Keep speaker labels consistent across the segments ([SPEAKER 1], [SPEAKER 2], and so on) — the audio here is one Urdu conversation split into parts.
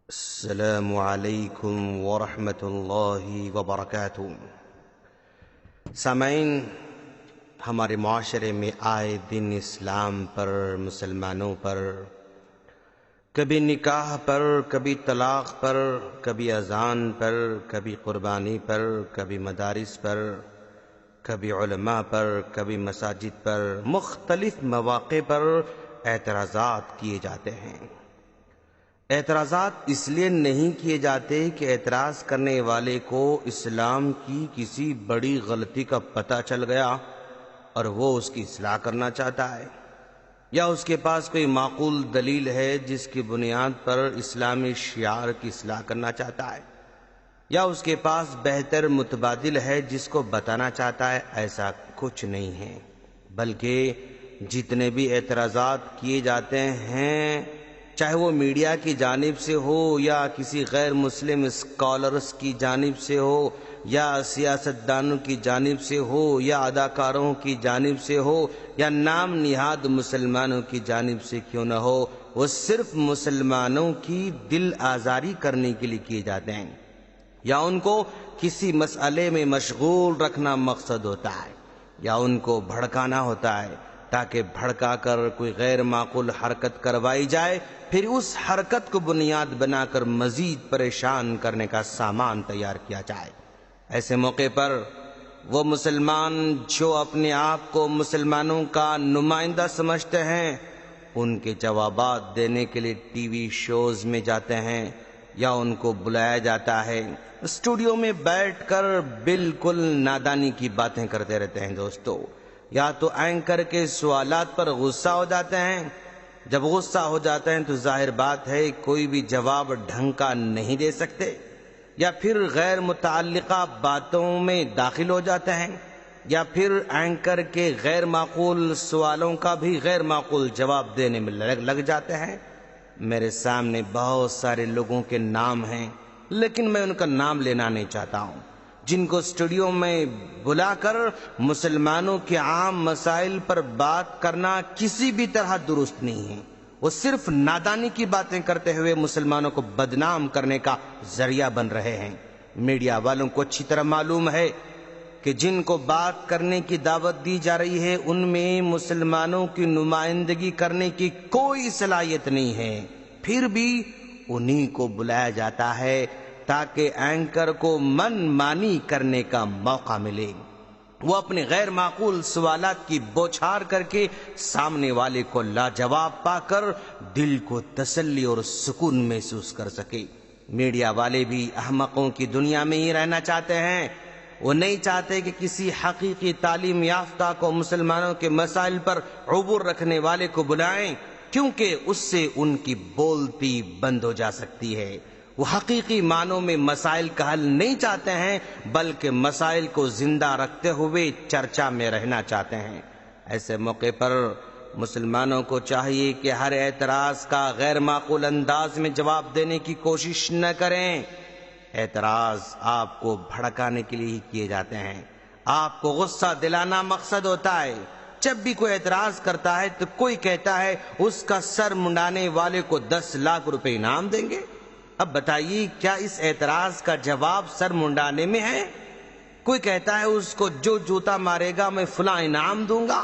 [SPEAKER 1] السلام علیکم ورحمۃ اللہ وبرکاتہ۔ سامعین، ہمارے معاشرے میں آئے دن اسلام پر، مسلمانوں پر، کبھی نکاح پر، کبھی طلاق پر، کبھی اذان پر، کبھی قربانی پر، کبھی مدارس پر، کبھی علماء پر، کبھی مساجد پر، مختلف مواقع پر اعتراضات کیے جاتے ہیں۔ اعتراضات اس لیے نہیں کیے جاتے کہ اعتراض کرنے والے کو اسلام کی کسی بڑی غلطی کا پتہ چل گیا اور وہ اس کی اصلاح کرنا چاہتا ہے، یا اس کے پاس کوئی معقول دلیل ہے جس کی بنیاد پر اسلامی شعار کی اصلاح کرنا چاہتا ہے، یا اس کے پاس بہتر متبادل ہے جس کو بتانا چاہتا ہے۔ ایسا کچھ نہیں ہے، بلکہ جتنے بھی اعتراضات کیے جاتے ہیں، چاہے وہ میڈیا کی جانب سے ہو، یا کسی غیر مسلم اسکالرز کی جانب سے ہو، یا سیاستدانوں کی جانب سے ہو، یا اداکاروں کی جانب سے ہو، یا نام نہاد مسلمانوں کی جانب سے کیوں نہ ہو، وہ صرف مسلمانوں کی دل آزاری کرنے کے لیے کیے جاتے ہیں، یا ان کو کسی مسئلے میں مشغول رکھنا مقصد ہوتا ہے، یا ان کو بھڑکانا ہوتا ہے تاکہ بھڑکا کر کوئی غیر معقول حرکت کروائی جائے، پھر اس حرکت کو بنیاد بنا کر مزید پریشان کرنے کا سامان تیار کیا جائے۔ ایسے موقع پر وہ مسلمان جو اپنے آپ کو مسلمانوں کا نمائندہ سمجھتے ہیں، ان کے جوابات دینے کے لیے ٹی وی شوز میں جاتے ہیں، یا ان کو بلایا جاتا ہے، اسٹوڈیو میں بیٹھ کر بالکل نادانی کی باتیں کرتے رہتے ہیں۔ دوستو، یا تو اینکر کے سوالات پر غصہ ہو جاتے ہیں، جب غصہ ہو جاتے ہیں تو ظاہر بات ہے کوئی بھی جواب ڈھنگ کا نہیں دے سکتے، یا پھر غیر متعلقہ باتوں میں داخل ہو جاتے ہیں، یا پھر اینکر کے غیر معقول سوالوں کا بھی غیر معقول جواب دینے میں لگ جاتے ہیں۔ میرے سامنے بہت سارے لوگوں کے نام ہیں، لیکن میں ان کا نام لینا نہیں چاہتا ہوں، جن کو اسٹوڈیو میں بلا کر مسلمانوں کے عام مسائل پر بات کرنا کسی بھی طرح درست نہیں ہے۔ وہ صرف نادانی کی باتیں کرتے ہوئے مسلمانوں کو بدنام کرنے کا ذریعہ بن رہے ہیں۔ میڈیا والوں کو اچھی طرح معلوم ہے کہ جن کو بات کرنے کی دعوت دی جا رہی ہے، ان میں مسلمانوں کی نمائندگی کرنے کی کوئی صلاحیت نہیں ہے، پھر بھی انہی کو بلایا جاتا ہے تاکہ اینکر کو من مانی کرنے کا موقع ملے۔ وہ اپنے غیر معقول سوالات کی بوچھار کر کے سامنے والے کو لاجواب پا کر دل کو تسلی اور سکون محسوس کر سکے۔ میڈیا والے بھی احمقوں کی دنیا میں ہی رہنا چاہتے ہیں۔ وہ نہیں چاہتے کہ کسی حقیقی تعلیم یافتہ کو مسلمانوں کے مسائل پر عبور رکھنے والے کو بلائیں، کیونکہ اس سے ان کی بولتی بند ہو جا سکتی ہے۔ وہ حقیقی معنوں میں مسائل کا حل نہیں چاہتے ہیں، بلکہ مسائل کو زندہ رکھتے ہوئے چرچا میں رہنا چاہتے ہیں۔ ایسے موقع پر مسلمانوں کو چاہیے کہ ہر اعتراض کا غیر معقول انداز میں جواب دینے کی کوشش نہ کریں۔ اعتراض آپ کو بھڑکانے کے لیے ہی کیے جاتے ہیں، آپ کو غصہ دلانا مقصد ہوتا ہے۔ جب بھی کوئی اعتراض کرتا ہے تو کوئی کہتا ہے اس کا سر منڈانے والے کو 10 لاکھ روپے انعام دیں گے۔ اب بتائیے، کیا اس اعتراض کا جواب سر منڈانے میں ہے؟ کوئی کہتا ہے اس کو جو جوتا مارے گا میں فلاں انعام دوں گا۔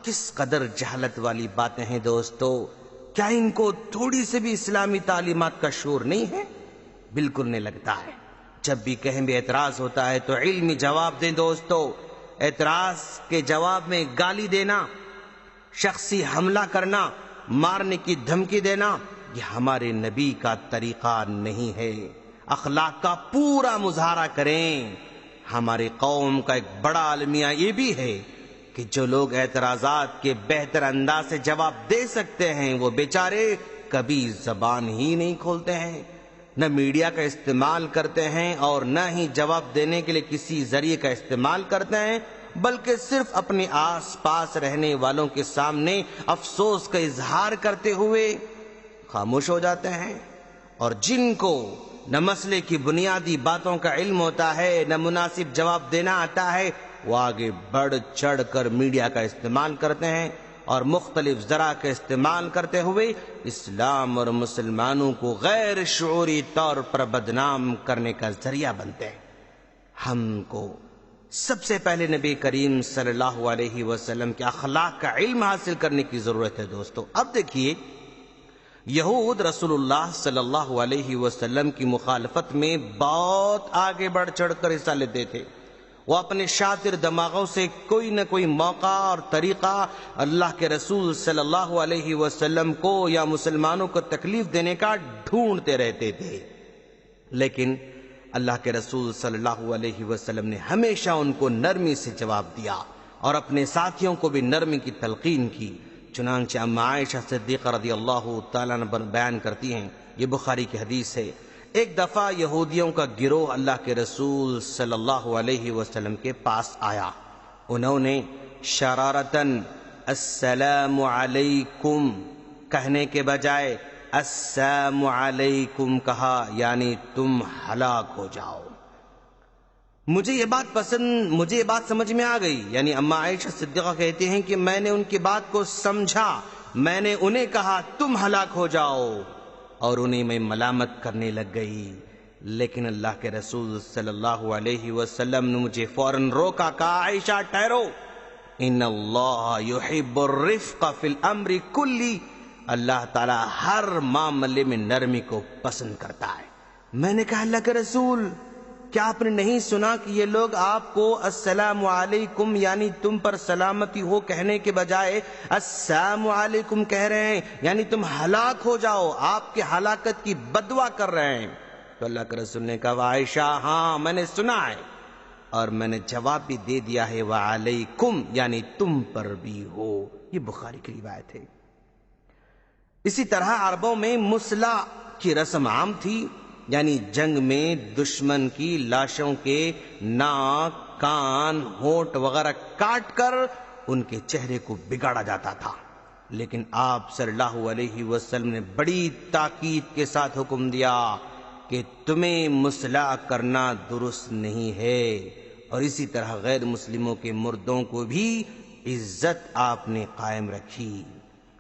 [SPEAKER 1] کس قدر جہالت والی باتیں ہیں دوستو! کیا ان کو تھوڑی سے بھی اسلامی تعلیمات کا شعور نہیں ہے؟ بالکل نہیں لگتا ہے۔ جب بھی کہیں بھی اعتراض ہوتا ہے تو علمی جواب دیں دوستو۔ اعتراض کے جواب میں گالی دینا، شخصی حملہ کرنا، مارنے کی دھمکی دینا، یہ ہمارے نبی کا طریقہ نہیں ہے۔ اخلاق کا پورا مظاہرہ کریں۔ ہماری قوم کا ایک بڑا المیہ یہ بھی ہے کہ جو لوگ اعتراضات کے بہتر انداز سے جواب دے سکتے ہیں، وہ بیچارے کبھی زبان ہی نہیں کھولتے ہیں، نہ میڈیا کا استعمال کرتے ہیں، اور نہ ہی جواب دینے کے لیے کسی ذریعے کا استعمال کرتے ہیں، بلکہ صرف اپنے آس پاس رہنے والوں کے سامنے افسوس کا اظہار کرتے ہوئے خاموش ہو جاتے ہیں۔ اور جن کو نہ مسئلے کی بنیادی باتوں کا علم ہوتا ہے، نہ مناسب جواب دینا آتا ہے، وہ آگے بڑھ چڑھ کر میڈیا کا استعمال کرتے ہیں اور مختلف ذرا کا استعمال کرتے ہوئے اسلام اور مسلمانوں کو غیر شعوری طور پر بدنام کرنے کا ذریعہ بنتے ہیں۔ ہم کو سب سے پہلے نبی کریم صلی اللہ علیہ وسلم کے اخلاق کا علم حاصل کرنے کی ضرورت ہے دوستو۔ اب دیکھیے، یہود رسول اللہ صلی اللہ علیہ وسلم کی مخالفت میں بہت آگے بڑھ چڑھ کر حصہ لیتے تھے۔ وہ اپنے شاطر دماغوں سے کوئی نہ کوئی موقع اور طریقہ اللہ کے رسول صلی اللہ علیہ وسلم کو یا مسلمانوں کو تکلیف دینے کا ڈھونڈتے رہتے تھے، لیکن اللہ کے رسول صلی اللہ علیہ وسلم نے ہمیشہ ان کو نرمی سے جواب دیا اور اپنے ساتھیوں کو بھی نرمی کی تلقین کی۔ چنانچہ اما عائشہ صدیقہ رضی اللہ تعالیٰ عنہ بیان کرتی ہیں، یہ بخاری کی حدیث ہے، ایک دفعہ یہودیوں کا گروہ اللہ کے رسول صلی اللہ علیہ وسلم کے پاس آیا۔ انہوں نے شرارتاً السلام علیکم کہنے کے بجائے السلام علیکم کہا، یعنی تم ہلاک ہو جاؤ۔ مجھے یہ بات سمجھ میں آ گئی، یعنی اما عائشہ صدیقہ کہتے ہیں کہ میں نے ان کی بات کو سمجھا، میں نے انہیں کہا تم ہلاک ہو جاؤ، اور انہیں میں ملامت کرنے لگ گئی، لیکن اللہ کے رسول صلی اللہ علیہ وسلم نے مجھے فوراً روکا، کہا عائشہ ٹھہرو، ان اللہ یحب الرفق فی الامر کلی، اللہ تعالی ہر معاملے میں نرمی کو پسند کرتا ہے۔ میں نے کہا اللہ کے رسول، کیا آپ نے نہیں سنا کہ یہ لوگ آپ کو السلام علیکم یعنی تم پر سلامتی ہو کہنے کے بجائے السلام علیکم کہہ رہے ہیں، یعنی تم ہلاک ہو جاؤ، آپ کے ہلاکت کی بددعا کر رہے ہیں؟ تو اللہ کے رسول نے کہا عائشہ ہاں میں نے سنا ہے، اور میں نے جواب بھی دے دیا ہے وعلیکم یعنی تم پر بھی ہو۔ یہ بخاری کی روایت ہے۔ اسی طرح عربوں میں مسلح کی رسم عام تھی، یعنی جنگ میں دشمن کی لاشوں کے ناک، کان، ہونٹ وغیرہ کاٹ کر ان کے چہرے کو بگاڑا جاتا تھا، لیکن آپ صلی اللہ علیہ وسلم نے بڑی تاکید کے ساتھ حکم دیا کہ تمہیں مسلح کرنا درست نہیں ہے، اور اسی طرح غیر مسلموں کے مردوں کو بھی عزت آپ نے قائم رکھی۔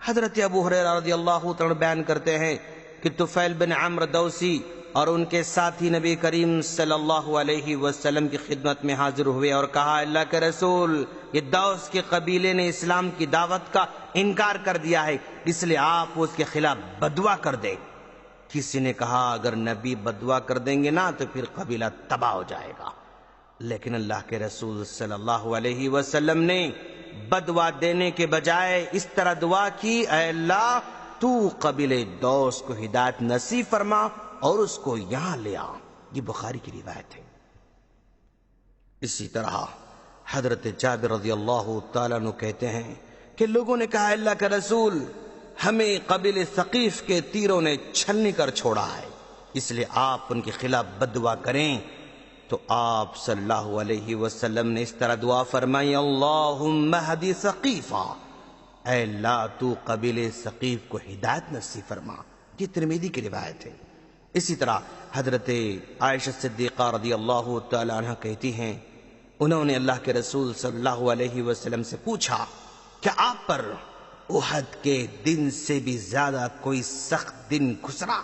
[SPEAKER 1] حضرت ابو ہریرہ رضی اللہ تعالی بیان کرتے ہیں کہ طفیل بن عمرو دوسی اور ان کے ساتھی نبی کریم صلی اللہ علیہ وسلم کی خدمت میں حاضر ہوئے اور کہا اللہ کے رسول، یہ دوس کے قبیلے نے اسلام کی دعوت کا انکار کر دیا ہے، اس لیے آپ اس کے خلاف بددعا کر دیں۔ کسی نے کہا اگر نبی بددعا کر دیں گے نا تو پھر قبیلہ تباہ ہو جائے گا، لیکن اللہ کے رسول صلی اللہ علیہ وسلم نے بددعا دینے کے بجائے اس طرح دعا کی، اے اللہ تو قبیلے دوس کو ہدایت نصیب فرما اور اس کو یہاں لے آ۔ یہ بخاری کی روایت ہے۔ اسی طرح حضرت جابر رضی اللہ تعالیٰ عنہ کہتے ہیں کہ لوگوں نے کہا اللہ کا رسول، ہمیں قبیلے ثقیف کے تیروں نے چھلنی کر چھوڑا ہے، اس لیے آپ ان کے خلاف بددعا کریں۔ تو آپ صلی اللہ علیہ وسلم نے اس طرح دعا فرمائی، اللہم اہدی ثقیفہ، اے اللہ تو قبیلے ثقیف کو ہدایت نصیب فرما۔ یہ ترمذی کی روایت ہے۔ اسی طرح حضرت عائشہ صدیقہ رضی اللہ تعالی عنہ کہتی ہیں، انہوں نے اللہ کے رسول صلی اللہ علیہ وسلم سے پوچھا کہ آپ پر احد کے دن سے بھی زیادہ کوئی سخت دن گزرا؟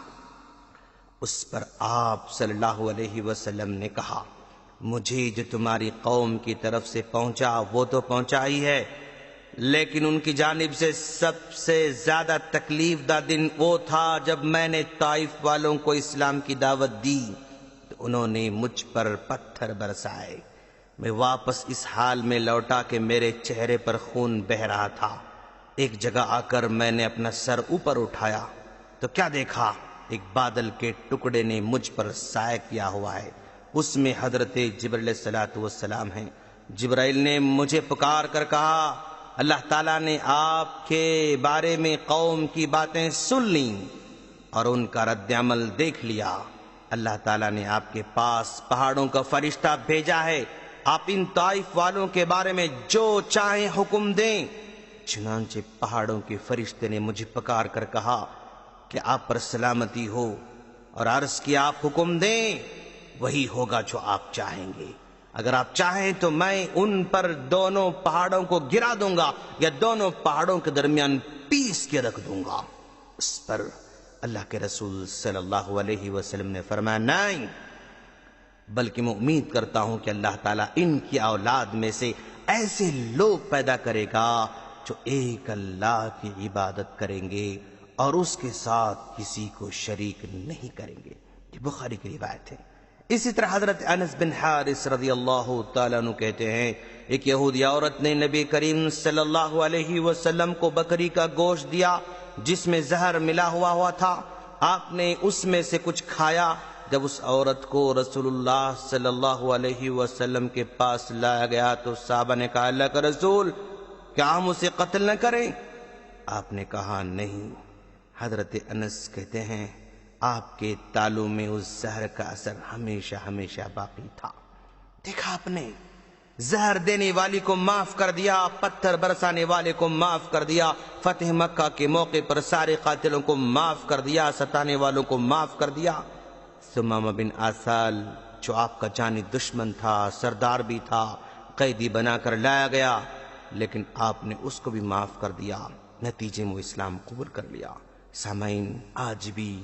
[SPEAKER 1] اس پر آپ صلی اللہ علیہ وسلم نے کہا، مجھے جو تمہاری قوم کی طرف سے پہنچا وہ تو پہنچا ہی ہے، لیکن ان کی جانب سے سب سے زیادہ تکلیف دہ دن وہ تھا جب میں نے طائف والوں کو اسلام کی دعوت دی تو انہوں نے مجھ پر پتھر برسائے، میں واپس اس حال میں لوٹا کہ میرے چہرے پر خون بہہ رہا تھا۔ ایک جگہ آ کر میں نے اپنا سر اوپر اٹھایا تو کیا دیکھا، ایک بادل کے ٹکڑے نے مجھ پر سایہ کیا ہوا ہے، اس میں حضرت جبرائیل علیہ السلام ہیں۔ جبرائیل نے مجھے پکار کر کہا، اللہ تعالیٰ نے آپ کے بارے میں قوم کی باتیں سن لیں اور ان کا رد عمل دیکھ لیا، اللہ تعالیٰ نے آپ کے پاس پہاڑوں کا فرشتہ بھیجا ہے، آپ ان طائف والوں کے بارے میں جو چاہیں حکم دیں۔ چنانچہ پہاڑوں کے فرشتے نے مجھے پکار کر کہا کہ آپ پر سلامتی ہو، اور عرض کیا آپ حکم دیں وہی ہوگا جو آپ چاہیں گے۔ اگر آپ چاہیں تو میں ان پر دونوں پہاڑوں کو گرا دوں گا یا دونوں پہاڑوں کے درمیان پیس کے رکھ دوں گا۔ اس پر اللہ کے رسول صلی اللہ علیہ وسلم نے فرمایا نہیں، بلکہ میں امید کرتا ہوں کہ اللہ تعالیٰ ان کی اولاد میں سے ایسے لوگ پیدا کرے گا جو ایک اللہ کی عبادت کریں گے اور اس کے ساتھ کسی کو شریک نہیں کریں گے۔ یہ بخاری کی روایت ہے۔ اسی طرح حضرت انس بن حارث رضی اللہ تعالیٰ عنہ کہتے ہیں ایک یہودی عورت نے نبی کریم صلی اللہ علیہ وسلم کو بکری کا گوشت دیا جس میں زہر ملا ہوا تھا۔ آپ نے اس میں سے کچھ کھایا۔ جب اس عورت کو رسول اللہ صلی اللہ علیہ وسلم کے پاس لایا گیا تو صحابہ نے کہا اللہ کا رسول کیا ہم اسے قتل نہ کریں؟ آپ نے کہا نہیں۔ حضرت انس کہتے ہیں آپ کے تالوں میں اس زہر کا اثر ہمیشہ ہمیشہ باقی تھا۔ دیکھا آپ نے، زہر دینے والی کو معاف کر دیا، پتھر برسانے والے کو معاف کر دیا، فتح مکہ کے موقع پر سارے قاتلوں کو معاف کر دیا، ستانے والوں کو معاف کر دیا۔ ثمامہ بن آسال جو آپ کا جانی دشمن تھا، سردار بھی تھا، قیدی بنا کر لایا گیا، لیکن آپ نے اس کو بھی معاف کر دیا، نتیجے میں وہ اسلام قبول کر لیا۔ سامعین، آج بھی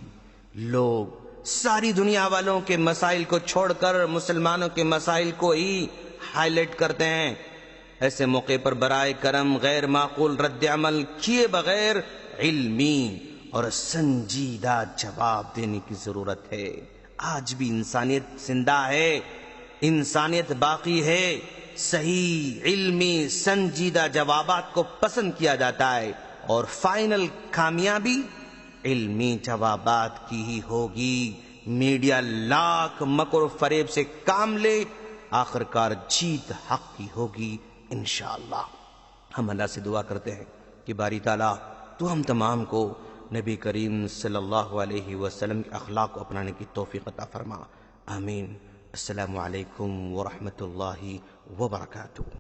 [SPEAKER 1] لوگ ساری دنیا والوں کے مسائل کو چھوڑ کر مسلمانوں کے مسائل کو ہی ہائی لائٹ کرتے ہیں۔ ایسے موقع پر برائے کرم غیر معقول رد عمل کیے بغیر علمی اور سنجیدہ جواب دینے کی ضرورت ہے۔ آج بھی انسانیت زندہ ہے، انسانیت باقی ہے، صحیح علمی سنجیدہ جوابات کو پسند کیا جاتا ہے اور فائنل کامیابی علمی جوابات کی ہی ہوگی۔ میڈیا لاکھ مکر و فریب سے کام لے، آخرکار جیت حق کی ہوگی انشاءاللہ۔ ہم اللہ سے دعا کرتے ہیں کہ باری تعالیٰ تو ہم تمام کو نبی کریم صلی اللہ علیہ وسلم کے اخلاق کو اپنانے کی توفیق عطا فرما، آمین۔ السلام علیکم ورحمۃ اللہ وبرکاتہ۔